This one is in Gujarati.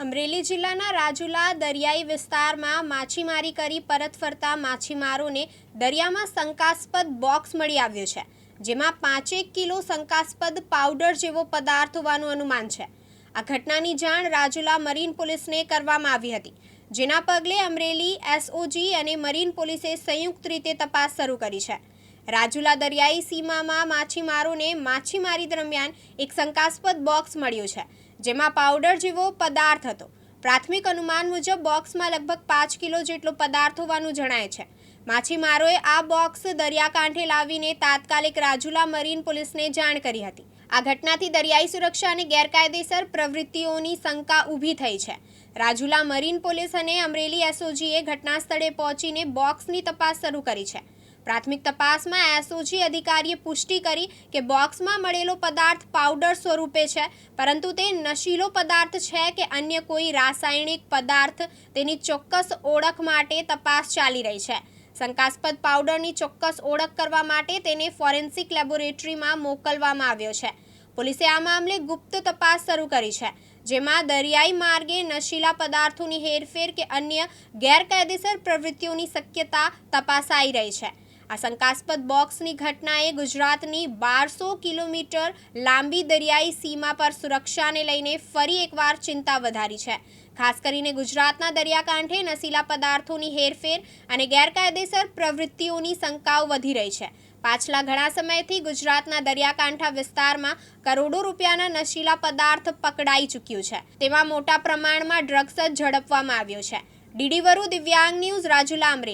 અમરેલી જિલ્લાના રાજુલા દરિયાઈ વિસ્તારમાં માછીમારી કરી પરત ફરતા માછીમારોને દરિયામાં શંકાસ્પદ બોક્સ મળી આવ્યું છે, જેમાં 5 કિલો શંકાસ્પદ પાવડર જેવો પદાર્થ હોવાનું અનુમાન છે. આ ઘટનાની જાણ રાજુલા મરીન પોલીસને કરવામાં આવી હતી, જેના પગલે અમરેલી એસઓજી અને મરીન પોલીસે સંયુક્ત રીતે તપાસ શરૂ કરી છે. રાજુલા દરિયાઈ સીમામાં માછીમારોને માછીમારી દરમિયાન એક શંકાસ્પદ બોક્સ મળ્યું છે, જેમાં પાવડર જેવો પદાર્થ હતો. પ્રાથમિક અનુમાન મુજબ બોક્સમાં લગભગ 5 કિલો જેટલો પદાર્થ હોવાનું જણાય છે. માછીમારોએ આ બોક્સ દરિયાકાંઠે લાવીને તાત્કાલિક રાજુલા મરીન પોલીસને જાણ કરી હતી. આ ઘટનાથી દરિયાઈ સુરક્ષા અને ગેરકાયદેસર પ્રવૃત્તિઓની શંકા ઊભી થઈ છે. રાજુલા મરીન પોલીસ અને અમરેલી એસઓજીએ ઘટના સ્થળે પહોંચીને બોક્સની તપાસ શરૂ કરી છે. પ્રાથમિક તપાસમાં એસઓજી અધિકારીએ પુષ્ટિ કરી કે બોક્સમાં મળેલો પદાર્થ પાવડર સ્વરૂપે છે, પરંતુ તે નશીલો પદાર્થ છે કે અન્ય કોઈ રાસાયણિક પદાર્થ તેની ચોક્કસ ઓળખ માટે તપાસ ચાલી રહી છે. શંકાસ્પદ પાવડરની ચોક્કસ ઓળખ કરવા માટે તેને ફોરેન્સિક લેબોરેટરીમાં મોકલવામાં આવ્યો છે. પોલીસે આ મામલે ગુપ્ત તપાસ શરૂ કરી છે, જેમાં દરિયાઈ માર્ગે નશીલા પદાર્થોની હેરફેર કે અન્ય ગેરકાયદેસર પ્રવૃત્તિઓની શક્યતા તપાસાઈ રહી છે. આ શંકાસ્પદ બોક્સની ઘટનાએ ગુજરાતની 1200 કિલોમીટર લાંબી દરિયાઈ સીમા પર સુરક્ષાને લઈને ફરી એકવાર ચિંતા વધારી છે. ખાસ કરીને ગુજરાતના દરિયાકાંઠે નશીલા પદાર્થોની હેરફેર અને ગેરકાયદેસર પ્રવૃત્તિઓની શંકાઓ વધી રહી છે. પાછલા ઘણા સમયથી ગુજરાતના દરિયાકાંઠા વિસ્તારમાં કરોડો રૂપિયાના નશીલા પદાર્થ પકડાઈ ચૂક્યું છે. તેમાં મોટા પ્રમાણમાં ડ્રગ્સ ઝડપવામાં આવ્યો છે. ડીડી વરુ, દિવ્યાંગ ન્યૂઝ, રાજુલા, અમરેલી.